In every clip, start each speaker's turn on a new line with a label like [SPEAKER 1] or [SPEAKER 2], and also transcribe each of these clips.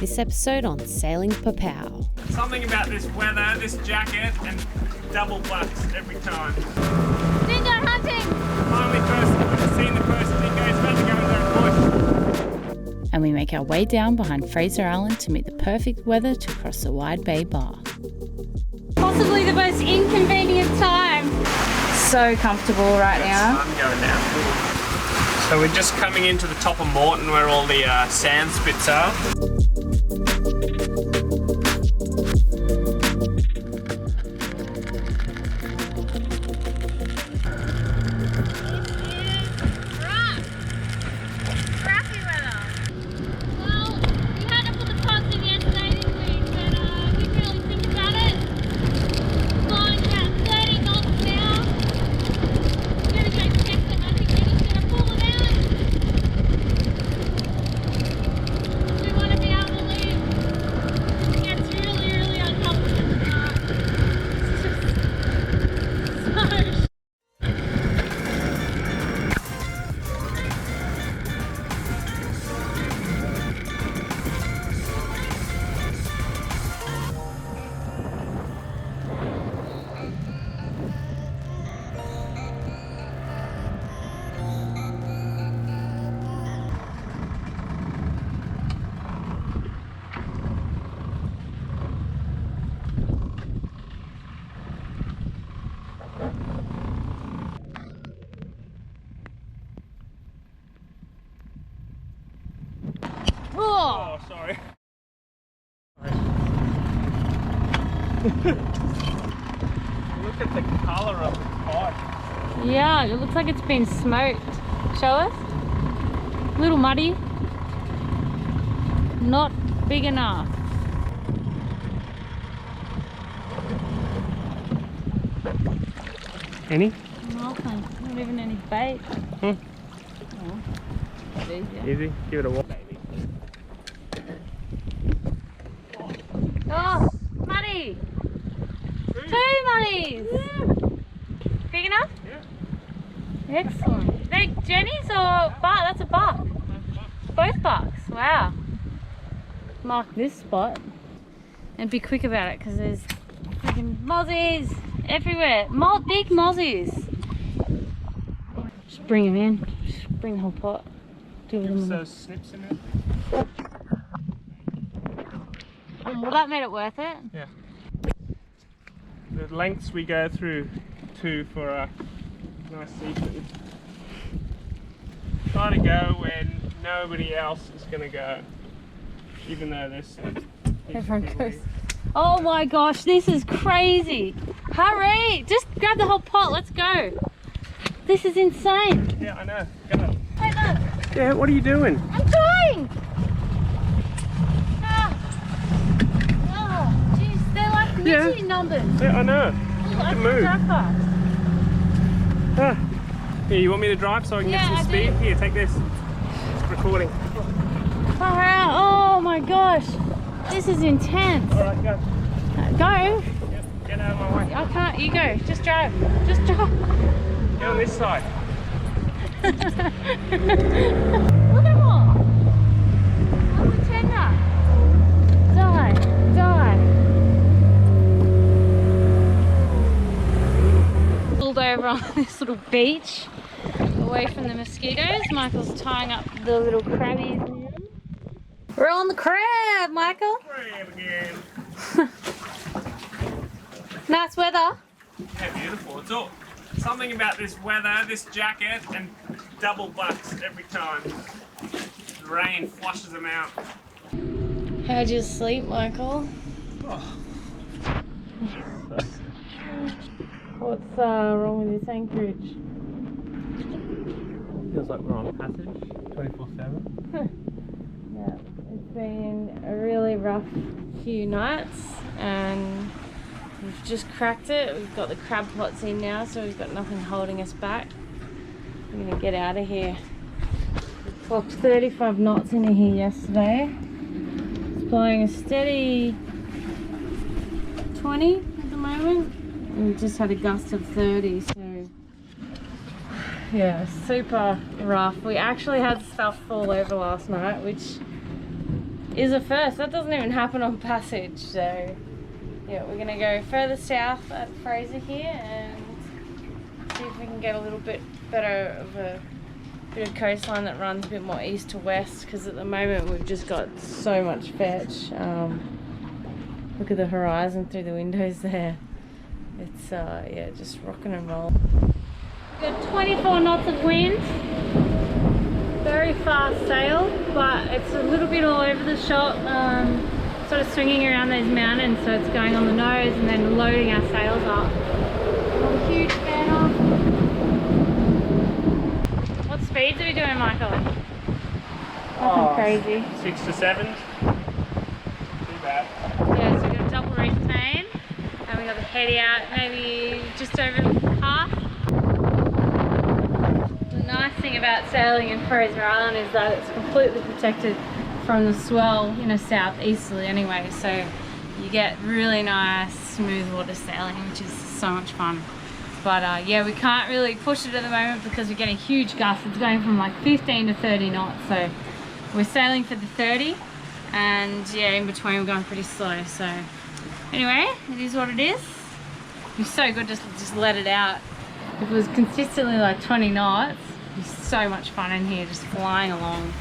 [SPEAKER 1] This episode on Sailing Popao.
[SPEAKER 2] Something about this weather, this jacket, and double bucks every time.
[SPEAKER 3] Dingo hunting!
[SPEAKER 2] Finally I've seen the first dingo. It's about to go into the bush.
[SPEAKER 1] And we make our way down behind Fraser Island to meet the perfect weather to cross the Wide Bay Bar.
[SPEAKER 3] Possibly the most inconvenient time. So comfortable right now.
[SPEAKER 2] I'm going down. So we're just coming into the top of Moreton where all the sand spits are. Oh, sorry. Look at the colour of the pot.
[SPEAKER 3] Yeah, it looks like it's been smoked. Show us. A little muddy. Not big enough.
[SPEAKER 2] Any?
[SPEAKER 3] Nothing. Not even any bait.
[SPEAKER 2] Hmm.
[SPEAKER 3] Oh, that's easier.
[SPEAKER 2] Easy. Give it a walk.
[SPEAKER 3] Oh, muddy! Two muddies! Yeah. Big enough?
[SPEAKER 2] Yeah.
[SPEAKER 3] Excellent. They Jennies or buck? That's a buck. Both bucks. Wow. Mark this spot and be quick about it because there's freaking mozzies everywhere. Big mozzies. Just bring them in. Just bring the whole pot. Do with them.
[SPEAKER 2] Those snips in it.
[SPEAKER 3] Well, that made it worth it.
[SPEAKER 2] Yeah. The lengths we go through too for a nice seafood. Try to go when nobody else is going to go, even though there's
[SPEAKER 3] Everyone goes. Oh my gosh, this is crazy! Hurry! Just grab the whole pot. Let's go. This is insane.
[SPEAKER 2] Yeah, I know. Go.
[SPEAKER 3] Hey, look.
[SPEAKER 2] Yeah, what are you doing?
[SPEAKER 3] I'm trying. They're like Mickey numbers.
[SPEAKER 2] Yeah, I know.
[SPEAKER 3] I
[SPEAKER 2] can move.
[SPEAKER 3] Ah.
[SPEAKER 2] Here, you want me to drive so I can get some speed? Here, take this. It's recording.
[SPEAKER 3] Far out. Oh my gosh. This is intense.
[SPEAKER 2] Alright, go.
[SPEAKER 3] Go.
[SPEAKER 2] Get out of my way.
[SPEAKER 3] I can't. You go. Just drive. Just drive.
[SPEAKER 2] Get on this side.
[SPEAKER 3] Look at them all. I'm a tender. Die. Pulled over on this little beach away from the mosquitoes. Michael's tying up the little crabbies now. We're on the crab, Michael.
[SPEAKER 2] Crab again.
[SPEAKER 3] Nice weather.
[SPEAKER 2] Yeah, beautiful. It's all something about this weather, this jacket, and double bucks every time. The rain flushes them out.
[SPEAKER 3] How'd you sleep, Michael?
[SPEAKER 2] Oh.
[SPEAKER 3] What's wrong with this anchorage?
[SPEAKER 2] Feels like we're on passage 24/7.
[SPEAKER 3] Yeah, it's been a really rough few nights and we've just cracked it. We've got the crab pots in now, so we've got nothing holding us back. We're gonna get out of here. We clocked 35 knots into here yesterday. It's blowing a steady 20 at the moment. We just had a gust of 30, so yeah, super rough. We actually had stuff fall over last night, which is a first. That doesn't even happen on Passage. So yeah, we're gonna go further south at Fraser here and see if we can get a little bit better of a bit of coastline that runs a bit more east to west, because at the moment we've just got so much fetch. Look at the horizon through the windows there. It's yeah, just rocking and rolling. We've got 24 knots of wind. Very fast sail, but it's a little bit all over the shop, sort of swinging around those mountains, so it's going on the nose and then loading our sails up. I'm a huge fan of. What speeds are we doing, Michael? Nothing crazy.
[SPEAKER 2] 6 to 7. Too bad.
[SPEAKER 3] Yeah, so we've got a double reef main, and we got the heady out maybe just over half. The nice thing about sailing in Fraser Island is that it's completely protected from the swell, you know, southeasterly anyway, so you get really nice smooth water sailing, which is so much fun. But yeah, we can't really push it at the moment because we're getting huge gusts. It's going from like 15 to 30 knots, so we're sailing for the 30, and yeah, in between we're going pretty slow. So anyway, it is what it is. It'd be so good just let it out. If it was consistently like 20 knots, it'd be so much fun in here, just flying along.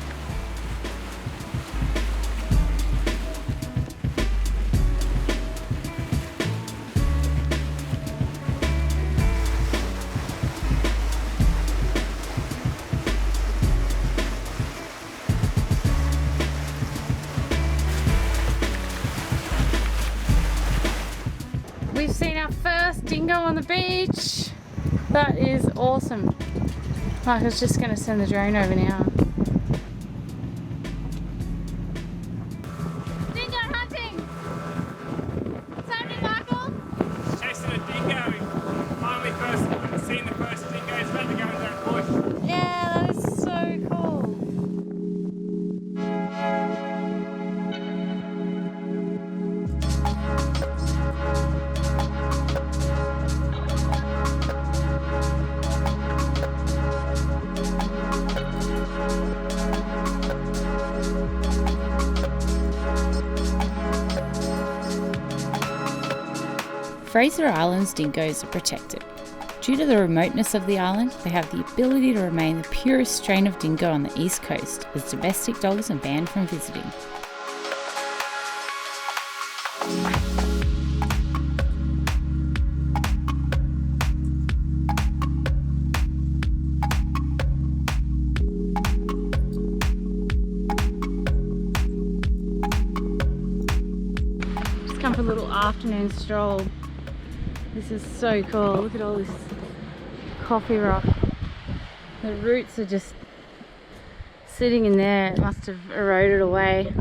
[SPEAKER 3] We've seen our first dingo on the beach. That is awesome. Michael's just going to send the drone over now. Dingo hunting! What's happening, Michael?
[SPEAKER 2] Chasing a dingo. Finally seen the first dingo. It's about to go into a bush.
[SPEAKER 3] Yeah, that is so cool.
[SPEAKER 1] Fraser Island's dingoes are protected. Due to the remoteness of the island, they have the ability to remain the purest strain of dingo on the east coast, as domestic dogs are banned from visiting.
[SPEAKER 3] Just come for a little afternoon stroll. This is so cool. Look at all this coffee rock. The roots are just sitting in there. It must have eroded away.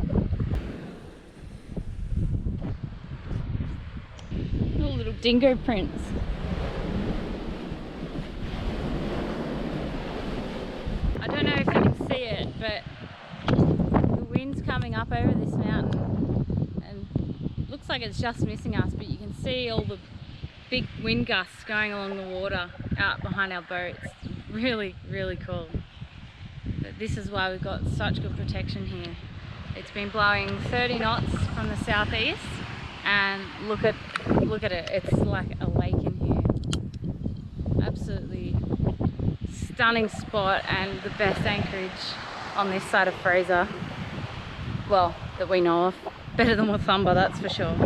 [SPEAKER 3] Little dingo prints. I don't know if you can see it, but the wind's coming up over this mountain and it looks like it's just missing us, but you can see all the big wind gusts going along the water out behind our boats. Really, really cool. But this is why we've got such good protection here. It's been blowing 30 knots from the southeast, and look at it. It's like a lake in here. Absolutely stunning spot, and the best anchorage on this side of Fraser. Well, that we know of. Better than Wathumba, that's for sure.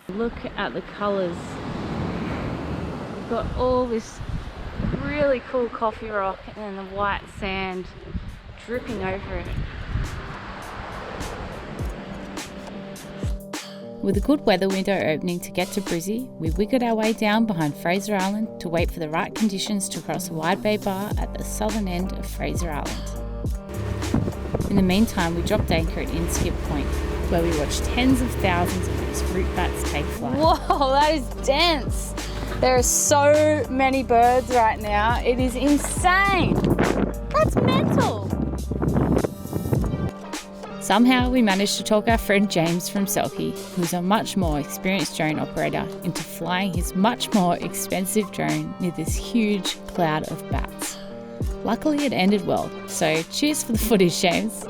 [SPEAKER 3] Look at the colours. We've got all this really cool coffee rock and the white sand dripping over it.
[SPEAKER 1] With a good weather window opening to get to Brizzy, we wiggled our way down behind Fraser Island to wait for the right conditions to cross Wide Bay Bar at the southern end of Fraser Island. In the meantime, we dropped anchor at Inskip Point, where we watched tens of thousands of these fruit bats take flight.
[SPEAKER 3] Whoa, that is dense. There are so many birds right now. It is insane. That's mental.
[SPEAKER 1] Somehow we managed to talk our friend James from Selkie, who's a much more experienced drone operator, into flying his much more expensive drone near this huge cloud of bats. Luckily it ended well, so cheers for the footage, James.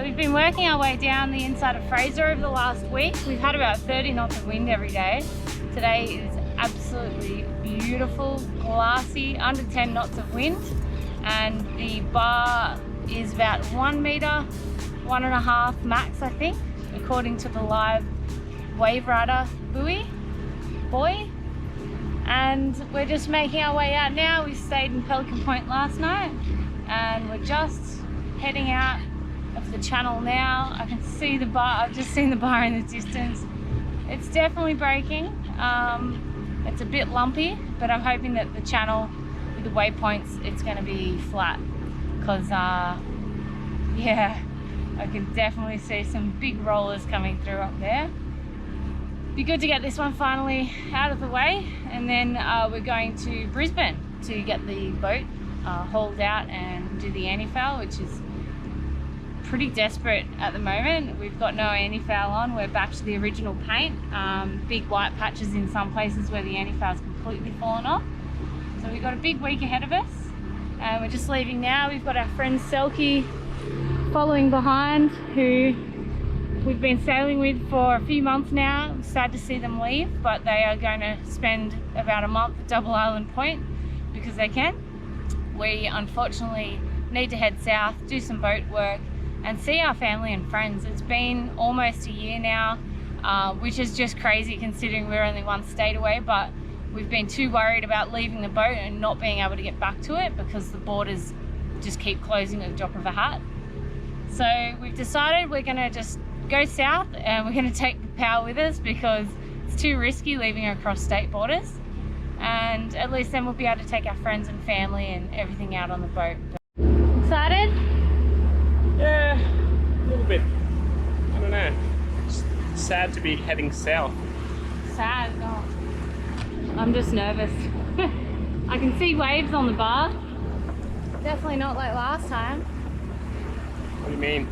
[SPEAKER 3] We've been working our way down the inside of Fraser over the last week. We've had about 30 knots of wind every day. Today is absolutely beautiful, glassy, under 10 knots of wind, and the bar is about 1 metre, 1.5 max, I think, according to the live wave rider buoy. And we're just making our way out now. We stayed in Pelican Point last night and we're just heading out of the channel now. I can see the bar. I've just seen the bar in the distance. It's definitely breaking. It's a bit lumpy, but I'm hoping that the channel with the waypoints, it's going to be flat, because yeah, I can definitely see some big rollers coming through up there. Be good to get this one finally out of the way, and then we're going to Brisbane to get the boat hauled out and do the anti-foul, which is pretty desperate at the moment. We've got no anti-foul on. We're back to the original paint. Big white patches in some places where the anti-foul's completely fallen off. So we've got a big week ahead of us, and we're just leaving now. We've got our friend Selkie following behind, who we've been sailing with for a few months now. I'm sad to see them leave, but they are going to spend about a month at Double Island Point because they can. We unfortunately need to head south, do some boat work, and see our family and friends. It's been almost a year now, which is just crazy considering we're only one state away, but we've been too worried about leaving the boat and not being able to get back to it because the borders just keep closing at the drop of a hat. So we've decided we're gonna just go south and we're gonna take the Popao with us because it's too risky leaving across state borders, and at least then we'll be able to take our friends and family and everything out on the boat. Excited?
[SPEAKER 2] Yeah, a little bit. I don't know. Just sad to be heading south.
[SPEAKER 3] Sad? Oh. I'm just nervous. I can see waves on the bar. Definitely not like last time.
[SPEAKER 2] What do you mean?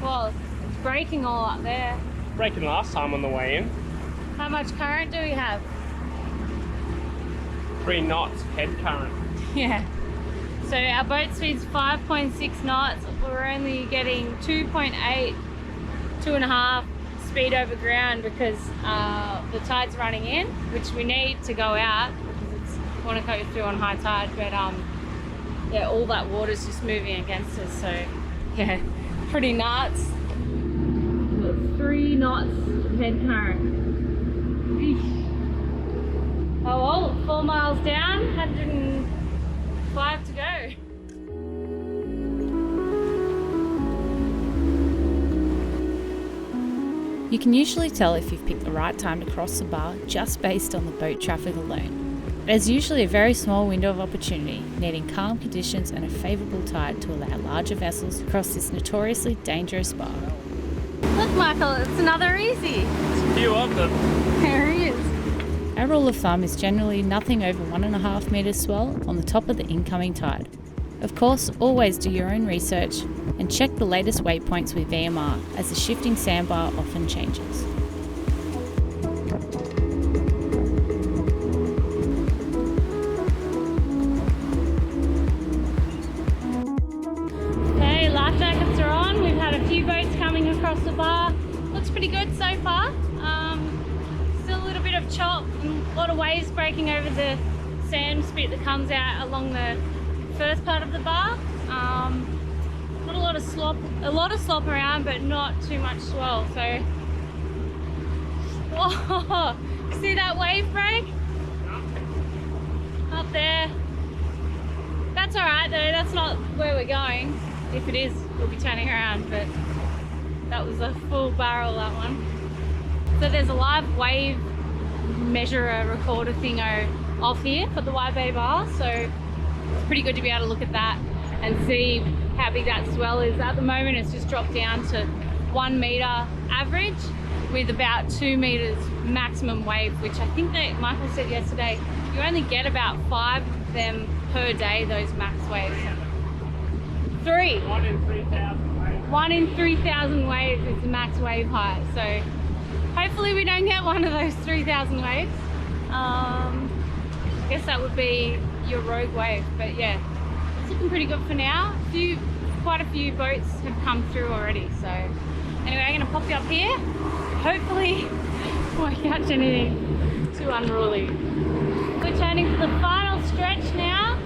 [SPEAKER 3] Well, it's breaking all up there.
[SPEAKER 2] Breaking last time on the way in.
[SPEAKER 3] How much current do we have?
[SPEAKER 2] 3 knots head current.
[SPEAKER 3] Yeah. So our boat speed's 5.6 knots. We're only getting 2.8, 2.5 speed over ground because the tide's running in, which we need to go out because we want to go through on high tide. But yeah, all that water's just moving against us. So yeah, pretty nuts. 3 knots head current. Oh well, 4 miles down, 105 to go.
[SPEAKER 1] You can usually tell if you've picked the right time to cross the bar just based on the boat traffic alone. There's usually a very small window of opportunity, needing calm conditions and a favourable tide to allow larger vessels to cross this notoriously dangerous bar.
[SPEAKER 3] Look, Michael, it's another easy.
[SPEAKER 2] There's a few of them.
[SPEAKER 3] There he is.
[SPEAKER 1] Our rule of thumb is generally nothing over 1.5 metres swell on the top of the incoming tide. Of course, always do your own research and check the latest waypoints with VMR, as the shifting sandbar often changes.
[SPEAKER 3] Okay, life jackets are on. We've had a few boats coming across the bar. Looks pretty good so far. Still a little bit of chop and a lot of waves breaking over the sand spit that comes out along the first part of the bar. Not a lot of slop around, but not too much swell. So, whoa, see that wave break up there? That's all right though. That's not where we're going. If it is, we'll be turning around. But That was a full barrel, that one. So there's a live wave measurer recorder thingo off here for the Wide Bay Bar, so it's pretty good to be able to look at that and see how big that swell is. At the moment it's just dropped down to 1 metre average with about 2 metres maximum wave, which I think that Michael said yesterday you only get about 5 of them per day, those max waves. 3.
[SPEAKER 2] 1 in 3,000 waves.
[SPEAKER 3] 1 in 3,000 waves is the max wave height, so hopefully we don't get one of those 3,000 waves. I guess that would be your rogue wave, but yeah, it's looking pretty good for now. Quite a few boats have come through already, so anyway, I'm going to pop you up here. Hopefully we won't catch anything too unruly. We're turning to the final stretch now.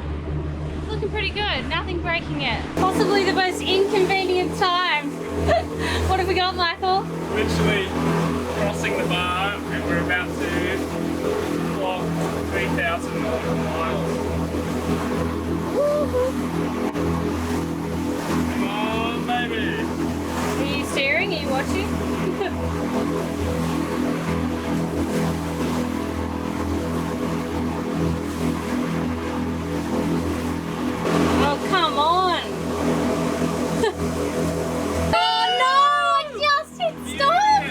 [SPEAKER 3] It's looking pretty good, nothing breaking it. Possibly the most inconvenient time. What have we got, Michael?
[SPEAKER 2] Literally crossing the bar and we're about to clock 3,000 miles. Come on, baby.
[SPEAKER 3] Are you steering? Are you watching? Oh, come on! Oh no! I just hit stop!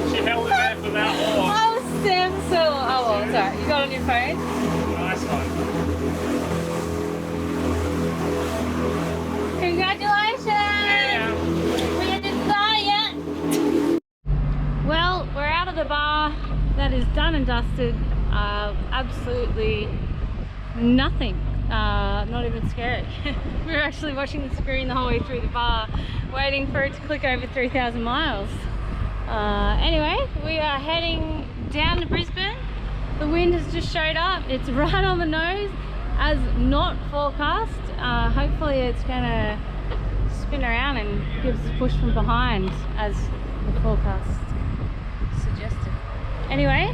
[SPEAKER 2] She held it there for that long.
[SPEAKER 3] I was so. Oh well, it's alright. You got it on your phone?
[SPEAKER 2] Nice one.
[SPEAKER 3] Congratulations!
[SPEAKER 2] Yeah.
[SPEAKER 3] We didn't die yet. Well, we're out of the bar. That is done and dusted. Absolutely nothing. Not even scary. We were actually watching the screen the whole way through the bar, waiting for it to click over 3,000 miles. Anyway, we are heading down to Brisbane. The wind has just showed up. It's right on the nose, as not forecast. Hopefully it's gonna spin around and give us a push from behind, as the forecast suggested. Anyway,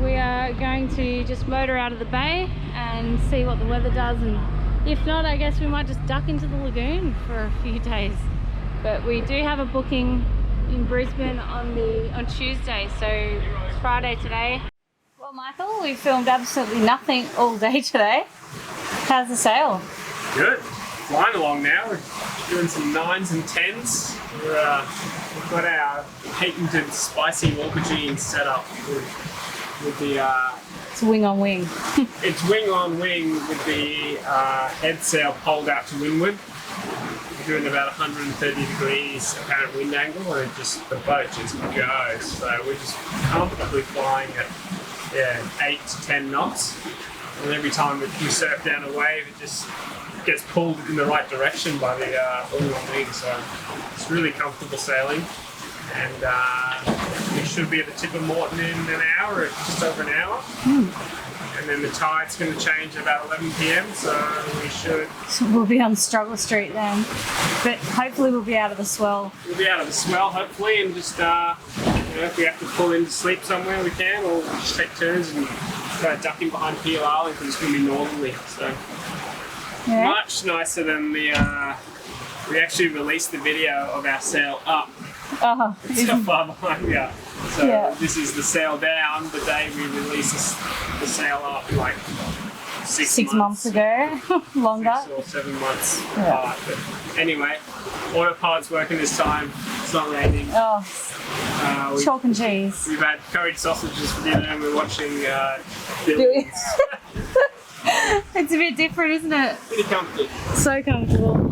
[SPEAKER 3] we are going to just motor out of the bay and see what the weather does, and if not, I guess we might just duck into the lagoon for a few days. But we do have a booking in Brisbane on Tuesday, so it's Friday today. Well, Michael, we filmed absolutely nothing all day today. How's the sail?
[SPEAKER 2] Good. Flying along now. We're doing some 9s and 10s. We've got our patented spicy walker jeans set up with the
[SPEAKER 3] It's wing on wing.
[SPEAKER 2] it's wing on wing with the head sail pulled out to windward. We're doing about 130 degrees apparent wind angle, and the boat just goes. So we're just comfortably flying at 8 to 10 knots, and every time we surf down a wave, it just gets pulled in the right direction by the wing on wing. So it's really comfortable sailing. And we should be at the tip of Moreton in an hour, or just over an hour. And then the tide's going to change at about 11 p.m, so we should...
[SPEAKER 3] So we'll be on Struggle Street then, but hopefully we'll be out of the swell.
[SPEAKER 2] We'll be out of the swell, hopefully, and just, if we have to pull in to sleep somewhere, we can, or just take turns and try ducking behind Peel Island, because it's going to be northerly. So much nicer than the... we actually released the video of our sail up. It's so far behind here. So this is the sail down, the day we released the sail up, like 6 months
[SPEAKER 3] ago. Longer.
[SPEAKER 2] 6 or 7 months apart. But anyway, autopilot's working this time. It's not raining.
[SPEAKER 3] Chalk and cheese.
[SPEAKER 2] We've had curried sausages for dinner, and we're watching Billions.
[SPEAKER 3] It's a bit different, isn't it?
[SPEAKER 2] Pretty comfy.
[SPEAKER 3] So comfortable.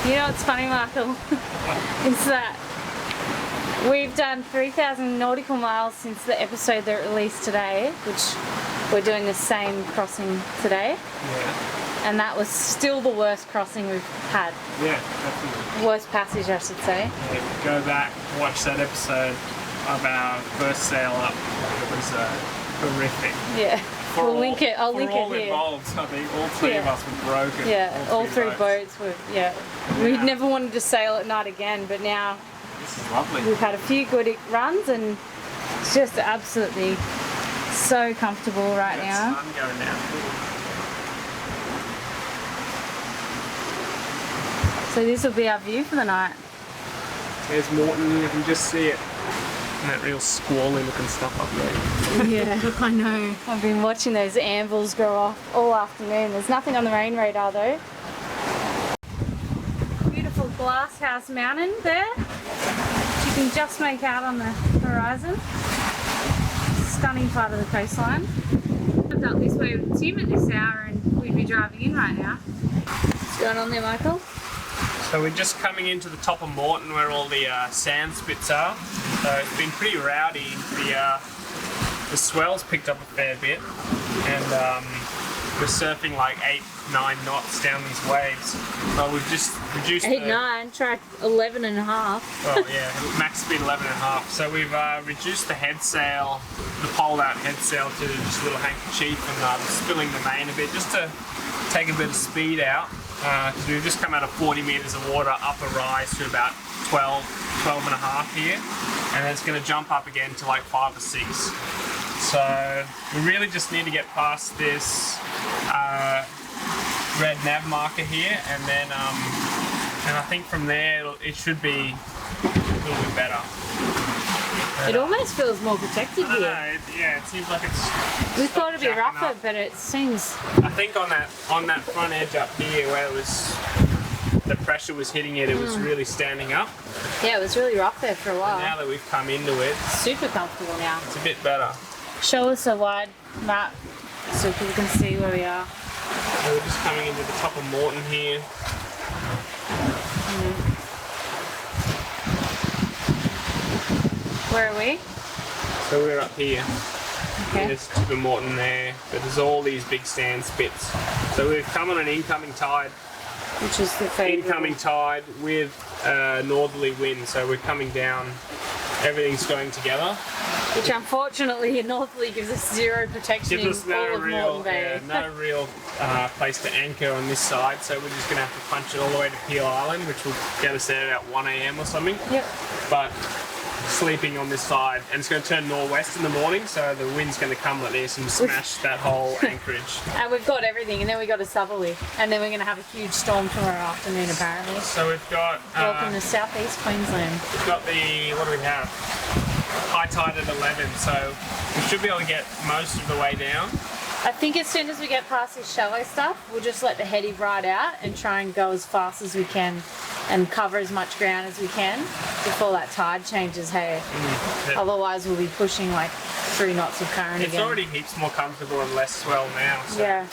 [SPEAKER 3] You know what's funny, Michael? Is that we've done 3,000 nautical miles since the episode that released today, which we're doing the same crossing today. and that was still the worst crossing we've had.
[SPEAKER 2] Yeah, definitely.
[SPEAKER 3] Worst passage, I should say.
[SPEAKER 2] Yeah, go back, watch that episode of our first sail up. It was horrific.
[SPEAKER 3] Yeah. We'll link it. I'll link it
[SPEAKER 2] all
[SPEAKER 3] here.
[SPEAKER 2] Involved, I think all three of us were broken.
[SPEAKER 3] Yeah, all three boats were. Yeah. We'd never wanted to sail at night again, but now
[SPEAKER 2] this is lovely.
[SPEAKER 3] We've had a few good runs, and it's just absolutely so comfortable right now.
[SPEAKER 2] Sun going down.
[SPEAKER 3] So this will be our view for the night.
[SPEAKER 2] There's Moreton. You can just see it. And that real squally looking stuff up there.
[SPEAKER 3] Yeah, I know. I've been watching those anvils grow off all afternoon. There's nothing on the rain radar though. Beautiful Glasshouse Mountain there, which you can just make out on the horizon. Stunning part of the coastline. I've done this way with Tim at this hour and we'd be driving in right now. What's going on there, Michael?
[SPEAKER 2] So we're just coming into the top of Moreton where all the sand spits are. So it's been pretty rowdy. The swell's picked up a fair bit, and we're surfing like 8-9 knots down these waves. But we've just reduced
[SPEAKER 3] 8-9, tried 11 and a half.
[SPEAKER 2] Well, yeah, max speed 11 and a half. So we've reduced the head sail, the pole out head sail to just a little handkerchief, and spilling the main a bit just to take a bit of speed out. Because we've just come out of 40 metres of water up a rise to about 12 and a half here, and then it's going to jump up again to like 5 or 6. So we really just need to get past this red nav marker here, and then and I think from there it should be a little bit better.
[SPEAKER 3] It almost feels more protected
[SPEAKER 2] I don't
[SPEAKER 3] here.
[SPEAKER 2] know, yeah, it seems like it's.
[SPEAKER 3] We thought it'd be rougher,
[SPEAKER 2] up.
[SPEAKER 3] but it seems.
[SPEAKER 2] I think on that front edge up here where it was, the pressure was hitting it, it was really standing up.
[SPEAKER 3] Yeah, it was really rough there for a while.
[SPEAKER 2] And now that we've come into it,
[SPEAKER 3] Super comfortable now.
[SPEAKER 2] it's a bit better.
[SPEAKER 3] Show us a wide map so people can see where we are.
[SPEAKER 2] So we're just coming into the top of Moreton here.
[SPEAKER 3] Where are we?
[SPEAKER 2] So we're up here.
[SPEAKER 3] Okay.
[SPEAKER 2] There's tip of Moreton there, but there's all these big sand spits. So we've come on an incoming tide.
[SPEAKER 3] Which is the favourite.
[SPEAKER 2] Incoming tide with northerly wind, so we're coming down. Everything's going together.
[SPEAKER 3] Which unfortunately, northerly gives us zero protection
[SPEAKER 2] Gives us
[SPEAKER 3] in all of Moreton Bay.
[SPEAKER 2] no real place to anchor on this side, so we're just going to have to punch it all the way to Peel Island, which will get us there at 1 AM or something.
[SPEAKER 3] Yep.
[SPEAKER 2] But sleeping on this side, and it's going to turn northwest in the morning, so the wind's going to come like this and smash that whole Anchorage.
[SPEAKER 3] And we've got everything, and then we got a southerly, and then we're going to have a huge storm tomorrow afternoon apparently.
[SPEAKER 2] So we've got
[SPEAKER 3] Welcome to southeast Queensland.
[SPEAKER 2] we've got the, what do we have? High tide at 11, so we should be able to get most of the way down.
[SPEAKER 3] I think as soon as we get past this shallow stuff, we'll just let the heady ride out and try and go as fast as we can and cover as much ground as we can before that tide changes, hey. Otherwise we'll be pushing like 3 knots of current
[SPEAKER 2] It's
[SPEAKER 3] again.
[SPEAKER 2] already heaps more comfortable and less swell now. So
[SPEAKER 3] Yeah.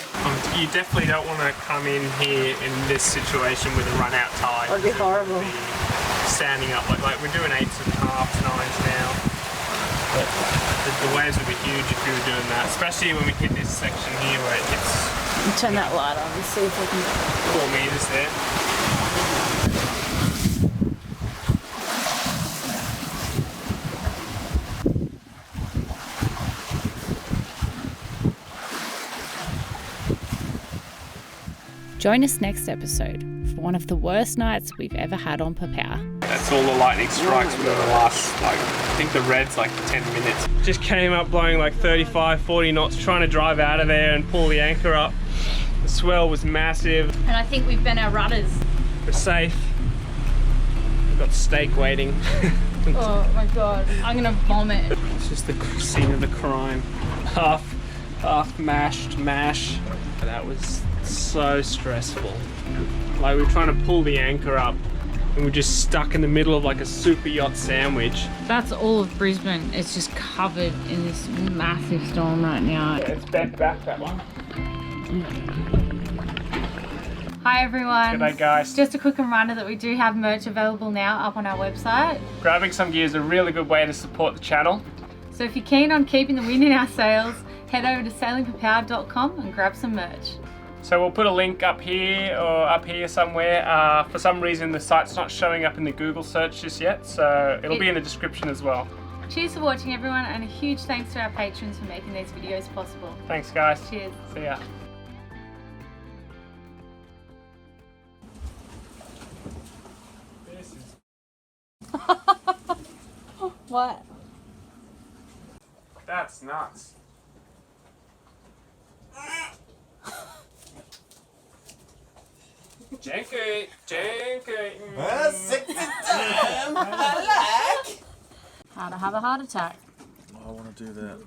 [SPEAKER 2] you definitely don't want to come in here in this situation with a run out tide.
[SPEAKER 3] That'd be horrible.
[SPEAKER 2] Standing up like we're doing 8s and halves, 9s now. But the waves would be huge if we were doing that, especially when we hit this section here where it hits.
[SPEAKER 3] Turn that light on and see if we can.
[SPEAKER 2] 4 metres there.
[SPEAKER 1] Join us next episode for one of the worst nights we've ever had on Popao.
[SPEAKER 2] That's all the lightning strikes within the last, I think the red's like 10 minutes. Just came up blowing like 35, 40 knots, trying to drive out of there and pull the anchor up. The swell was massive.
[SPEAKER 3] And I think we've bent our rudders.
[SPEAKER 2] We're safe. We've got steak waiting.
[SPEAKER 3] Oh my god, I'm gonna vomit.
[SPEAKER 2] It's just the scene of the crime. Half mashed mash. That was so stressful. Like we were trying to pull the anchor up and we're just stuck in the middle of like a super yacht sandwich.
[SPEAKER 3] That's all of Brisbane. It's just covered in this massive storm right now.
[SPEAKER 2] Yeah, it's bent back, that one.
[SPEAKER 3] Hi everyone.
[SPEAKER 2] G'day guys.
[SPEAKER 3] Just a quick reminder that we do have merch available now up on our website.
[SPEAKER 2] Grabbing some gear is a really good way to support the channel.
[SPEAKER 3] So if you're keen on keeping the wind in our sails, head over to sailingpopao.com and grab some merch.
[SPEAKER 2] So we'll put a link up here or up here somewhere. For some reason the site's not showing up in the Google search just yet, so it'll be in the description as well.
[SPEAKER 1] Cheers for watching, everyone, and a huge thanks to our patrons for making these videos possible.
[SPEAKER 2] Thanks, guys.
[SPEAKER 1] Cheers.
[SPEAKER 2] See ya. This is...
[SPEAKER 3] What?
[SPEAKER 2] That's nuts. Janky.
[SPEAKER 4] Sexy time. I like.
[SPEAKER 1] How to have a heart attack.
[SPEAKER 4] I want to do that.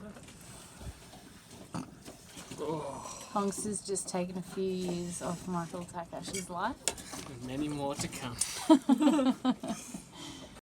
[SPEAKER 1] Honks has just taken a few years off Michael Takashi's life.
[SPEAKER 2] Many more to come.